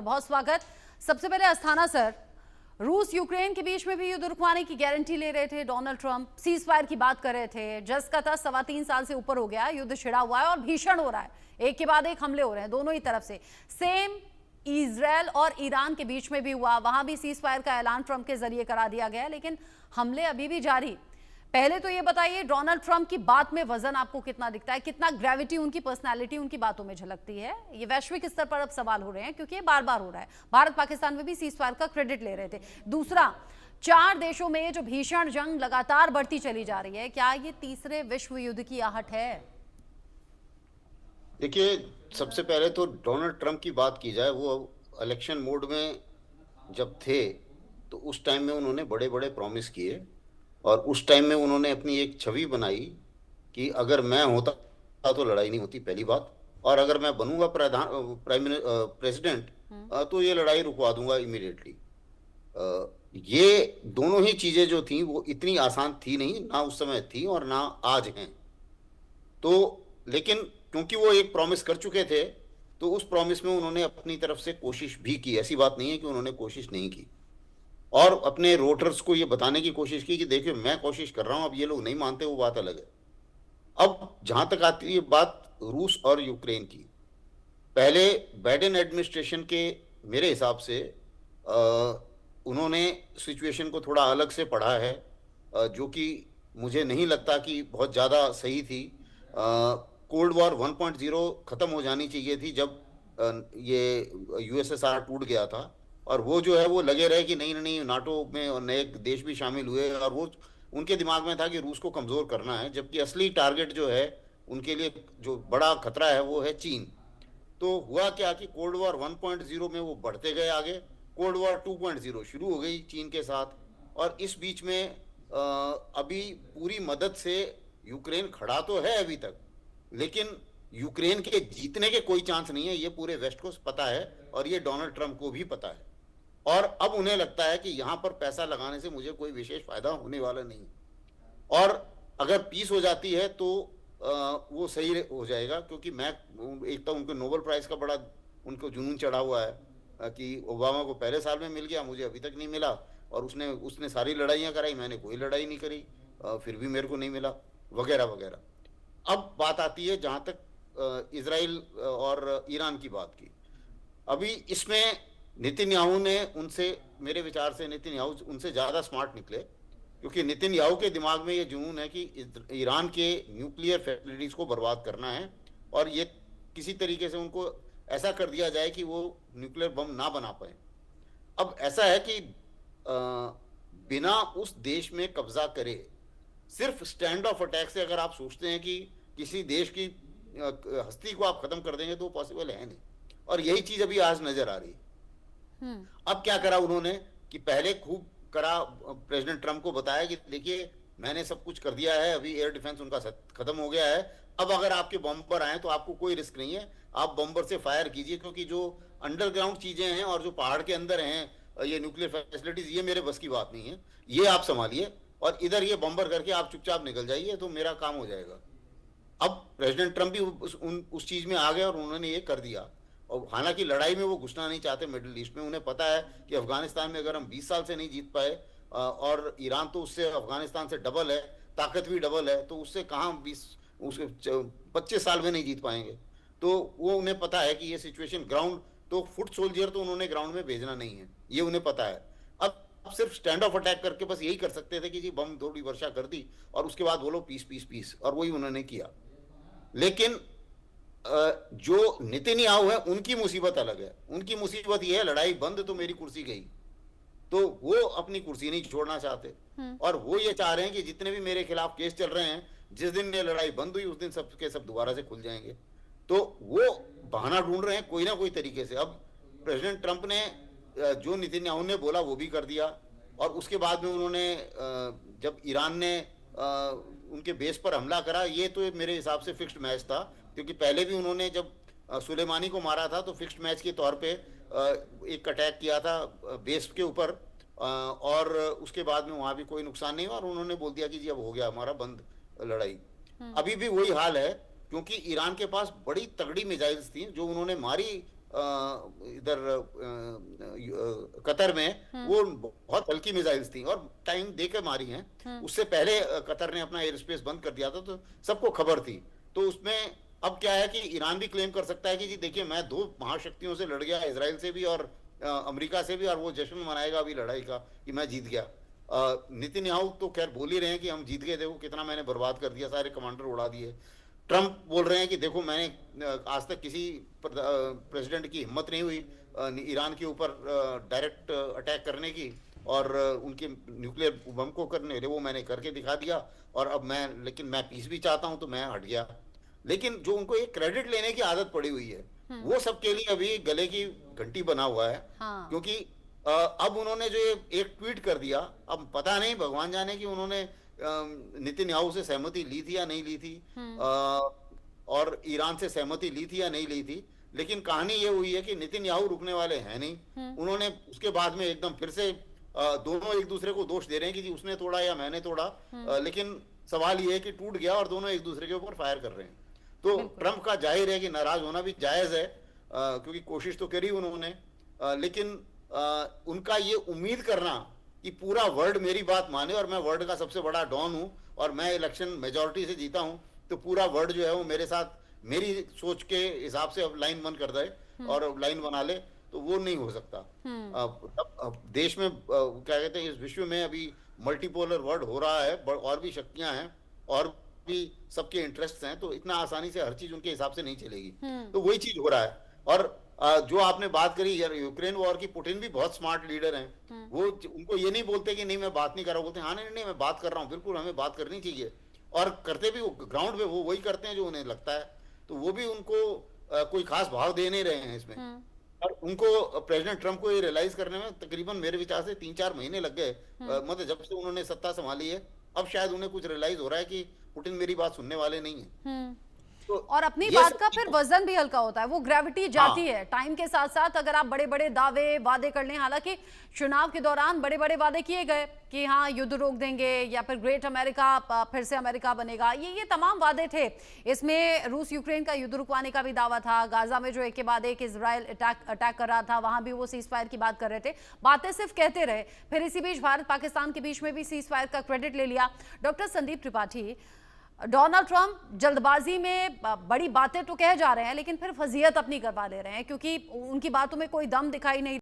बहुत स्वागत। सबसे पहले अस्थाना सर, रूस यूक्रेन के बीच में भी युद्ध रुकवाने की गारंटी ले रहे थे डोनाल्ड ट्रंप, सीज फायर की बात कर रहे थे। जस का तस 3.25 साल से ऊपर हो गया, युद्ध छिड़ा हुआ है और भीषण हो रहा है, एक के बाद एक हमले हो रहे हैं दोनों ही तरफ से। सेम इजराइल और ईरान के बीच में भी हुआ, वहां भी सीज फायर का ऐलान ट्रंप के जरिए करा दिया गया, लेकिन हमले अभी भी जारी। पहले तो ये बताइए, डोनाल्ड ट्रंप की बात में वजन आपको कितना दिखता है, कितना ग्रेविटी उनकी पर्सनालिटी उनकी बातों में झलकती है? ये वैश्विक स्तर पर अब सवाल हो रहे हैं क्योंकि ये बार बार हो रहा है। भारत पाकिस्तान में भी सीज फायर का क्रेडिट ले रहे थे। दूसरा, 4 देशों में जो भीषण जंग लगातार बढ़ती चली जा रही है, क्या ये तीसरे विश्व युद्ध की आहट है? देखिए, सबसे पहले तो डोनाल्ड ट्रंप की बात की जाए, वो इलेक्शन मोड में जब थे तो उस टाइम में उन्होंने बड़े बड़े प्रॉमिस किए और उस टाइम में उन्होंने अपनी एक छवि बनाई कि अगर मैं होता तो लड़ाई नहीं होती, पहली बात, और अगर मैं बनूंगा प्रेसिडेंट तो ये लड़ाई रुकवा दूंगा इमीडिएटली। ये दोनों ही चीजें जो थी वो इतनी आसान थी नहीं, ना उस समय थी और ना आज हैं। तो लेकिन क्योंकि वो एक प्रॉमिस कर चुके थे तो उस प्रॉमिस में उन्होंने अपनी तरफ से कोशिश भी की, ऐसी बात नहीं है कि उन्होंने कोशिश नहीं की, और अपने वोटर्स को ये बताने की कोशिश की कि देखिए मैं कोशिश कर रहा हूं, अब ये लोग नहीं मानते वो बात अलग है। अब जहां तक आती है बात रूस और यूक्रेन की, पहले बाइडेन एडमिनिस्ट्रेशन के मेरे हिसाब से उन्होंने सिचुएशन को थोड़ा अलग से पढ़ा है, जो कि मुझे नहीं लगता कि बहुत ज़्यादा सही थी। कोल्ड वॉर 1.0 ख़त्म हो जानी चाहिए थी जब ये यूएसएसआर टूट गया था, और वो जो है वो लगे रहे कि नहीं नहीं नाटो में और नए देश भी शामिल हुए, और वो उनके दिमाग में था कि रूस को कमज़ोर करना है, जबकि असली टारगेट जो है उनके लिए जो बड़ा खतरा है वो है चीन। तो हुआ क्या कि कोल्ड वॉर 1.0 में वो बढ़ते गए आगे, कोल्ड वॉर 2.0 शुरू हो गई चीन के साथ, और इस बीच में अभी पूरी मदद से यूक्रेन खड़ा तो है अभी तक, लेकिन यूक्रेन के जीतने के कोई चांस नहीं है, ये पूरे वेस्ट को पता है और ये डोनाल्ड ट्रंप को भी पता है। और अब उन्हें लगता है कि यहां पर पैसा लगाने से मुझे कोई विशेष फायदा होने वाला नहीं, और अगर पीस हो जाती है तो वो सही हो जाएगा, क्योंकि मैं एक तो उनको नोबेल प्राइज का बड़ा उनको जुनून चढ़ा हुआ है कि ओबामा को पहले साल में मिल गया, मुझे अभी तक नहीं मिला, और उसने उसने सारी लड़ाइयाँ कराई, मैंने कोई लड़ाई नहीं करी, फिर भी मेरे को नहीं मिला, वगैरह वगैरह। अब बात आती है जहाँ तक इजराइल और ईरान की बात की, अभी इसमें नेतन्याहू ने उनसे, मेरे विचार से नेतन्याहू उनसे ज़्यादा स्मार्ट निकले, क्योंकि नेतन्याहू के दिमाग में ये जुनून है कि ईरान के न्यूक्लियर फैसिलिटीज़ को बर्बाद करना है, और ये किसी तरीके से उनको ऐसा कर दिया जाए कि वो न्यूक्लियर बम ना बना पाए। अब ऐसा है कि बिना उस देश में कब्जा करे, सिर्फ स्टैंड ऑफ अटैक से अगर आप सोचते हैं कि किसी देश की हस्ती को आप खत्म कर देंगे तो पॉसिबल है नहीं, और यही चीज अभी आज नजर आ रही है। अब क्या करा उन्होंने कि पहले खूब करा, प्रेसिडेंट ट्रंप को बताया कि देखिए मैंने सब कुछ कर दिया है, अभी एयर डिफेंस उनका खत्म हो गया है, अब अगर आपके बम्बर आए तो आपको कोई रिस्क नहीं है, आप बम्बर से फायर कीजिए, क्योंकि जो अंडरग्राउंड चीजें हैं और जो पहाड़ के अंदर हैं ये न्यूक्लियर फैसिलिटीज, ये मेरे बस की बात नहीं है, ये आप संभालिए, और इधर ये बम्बर करके आप चुपचाप निकल जाइए तो मेरा काम हो जाएगा। अब प्रेसिडेंट ट्रंप भी उस चीज में आ गए और उन्होंने ये कर दिया, और हालांकि लड़ाई में वो घुसना नहीं चाहते मिडिल ईस्ट में, उन्हें पता है कि अफगानिस्तान में अगर हम 20 साल से नहीं जीत पाए, और ईरान तो उससे अफगानिस्तान से डबल है, ताकत भी डबल है, तो उससे कहाँ 25 साल में नहीं जीत पाएंगे। तो वो उन्हें पता है कि ये सिचुएशन ग्राउंड, तो फुट सोल्जर तो उन्होंने ग्राउंड में भेजना नहीं है, ये उन्हें पता है। अब सिर्फ स्टैंड ऑफ अटैक करके बस यही कर सकते थे कि जी बम थोड़ी वर्षा कर दी और उसके बाद बोलो पीस पीस पीस, और वही उन्होंने किया। लेकिन जो नेतन्याहू है उनकी मुसीबत अलग है, उनकी मुसीबत यह है लड़ाई बंद तो मेरी कुर्सी गई, तो वो अपनी कुर्सी नहीं छोड़ना चाहते, और वो ये चाह रहे हैं कि जितने भी मेरे खिलाफ केस चल रहे हैं, जिस दिन ये लड़ाई बंद हुई उस दिन सब के सब दोबारा से खुल जाएंगे। तो वो बहाना ढूंढ रहे हैं कोई ना कोई तरीके से। अब प्रेसिडेंट ट्रंप ने जो नेतन्याहू ने बोला वो भी कर दिया, और उसके बाद में उन्होंने जब ईरान ने उनके बेस पर हमला करा, ये तो मेरे हिसाब से फिक्स्ड मैच था, क्योंकि पहले भी उन्होंने जब सुलेमानी को मारा था तो फिक्स्ड मैच के तौर पे एक अटैक किया था बेस के ऊपर, और उसके बाद में वहां भी कोई नुकसान नहीं हुआ, और उन्होंने बोल दिया कि जी अब हो गया हमारा बंद लड़ाई। अभी भी वही हाल है, क्योंकि ईरान के पास बड़ी तगड़ी मिसाइल्स थी जो उन्होंने मारी इधर कतर में, वो बहुत हल्की मिसाइल्स थी और टाइम दे के मारी हैं। उससे पहले कतर ने अपना एयर स्पेस बंद कर दिया था, तो सबको खबर थी। तो उसमें अब क्या है कि ईरान भी क्लेम कर सकता है कि जी देखिए, मैं 2 महाशक्तियों से लड़ गया, इजराइल से भी और अमेरिका से भी, और वो जश्न मनाएगा अभी लड़ाई का कि मैं जीत गया। नेतन्याहू तो खैर बोल ही रहे हैं कि हम जीत गए, देखो कितना मैंने बर्बाद कर दिया, सारे कमांडर उड़ा दिए। ट्रंप बोल रहे हैं कि देखो, मैंने आज तक किसी प्रेसिडेंट की हिम्मत नहीं हुई ईरान के ऊपर डायरेक्ट अटैक करने की, और उनके न्यूक्लियर बम को करने, वो मैंने करके दिखा दिया, और अब लेकिन मैं पीस भी चाहता हूं, तो मैं हट गया। लेकिन जो उनको एक क्रेडिट लेने की आदत पड़ी हुई है, वो सबके लिए अभी गले की घंटी बना हुआ है। हाँ। क्योंकि अब उन्होंने जो एक ट्वीट कर दिया, अब पता नहीं, भगवान जाने कि उन्होंने नेतन्याहू से सहमति ली थी या नहीं ली थी, और ईरान से सहमति ली थी या नहीं ली थी। लेकिन कहानी ये हुई है कि नेतन्याहू रुकने वाले हैं नहीं। उन्होंने उसके बाद में एकदम फिर से दोनों एक दूसरे को दोष दे रहे हैं कि जी उसने तोड़ा या मैंने तोड़ा, लेकिन सवाल ये है कि टूट गया और दोनों एक दूसरे के ऊपर फायर कर रहे हैं। तो ट्रंप का जाहिर है कि नाराज होना भी जायज है, क्योंकि कोशिश तो करी उन्होंने, लेकिन उनका ये उम्मीद करना कि पूरा वर्ल्ड मेरी बात माने और मैं वर्ल्ड का सबसे बड़ा डॉन हूं और मैं इलेक्शन मेजॉरिटी से जीता हूं, तो पूरा वर्ल्ड जो है वो मेरे साथ मेरी सोच के हिसाब से अब लाइन बंद कर दे और लाइन बना ले, तो वो नहीं हो सकता। अब देश में क्या कहते हैं, इस विश्व में अभी मल्टीपोलर वर्ल्ड हो रहा है, और भी शक्तियां हैं और भी सबके इंटरेस्ट हैं, तो इतना आसानी से हर चीज उनके हिसाब से नहीं चलेगी। तो वही चीज हो रहा है। और जो आपने बात करी यार यूक्रेन वॉर की, पुतिन भी बहुत स्मार्ट लीडर हैं। वो उनको ये नहीं बोलते कि नहीं मैं बात नहीं कर रहा, बोलते हाँ नहीं नहीं मैं बात कर रहा हूँ, बिल्कुल हमें बात करनी चाहिए, और करते भी ग्राउंड पे वो वही करते हैं जो उन्हें लगता है। तो वो भी उनको कोई खास भाव दे नहीं रहे हैं इसमें। और उनको प्रेसिडेंट ट्रंप को ये रियलाइज करने में तकरीबन मेरे विचार से 3-4 महीने लग गए, मतलब जब से उन्होंने सत्ता संभाली है। अब शायद उन्हें कुछ रियलाइज हो रहा है कि पुतिन मेरी बात सुनने वाले नहीं है। तो और अपनी बात का फिर वजन भी हल्का होता है, वो ग्रेविटी जाती है टाइम के साथ साथ। अगर आप बड़े बड़े दावे वादे कर लें, हालांकि चुनाव के दौरान बड़े बड़े वादे किए गए कि हाँ युद्ध रोक देंगे या फिर ग्रेट अमेरिका फिर से अमेरिका बनेगा, ये तमाम वादे थे। इसमें रूस यूक्रेन का युद्ध रुकवाने का भी दावा था, गाजा में जो एक के बाद एक इजराइल अटैक कर रहा था, वहां भी वो सीज फायर की बात कर रहे थे। बातें सिर्फ कहते रहे, फिर इसी बीच भारत पाकिस्तान के बीच में भी सीज फायर का क्रेडिट ले लिया। Doctor Sandeep Tripathi, Donald Trump जल्दबाजी में बड़ी बातें तो कह जा रहे हैं, लेकिन फिर फजीहत अपनी करवा ले रहे हैं, क्योंकि उनकी बातों में कोई दम दिखाई नहीं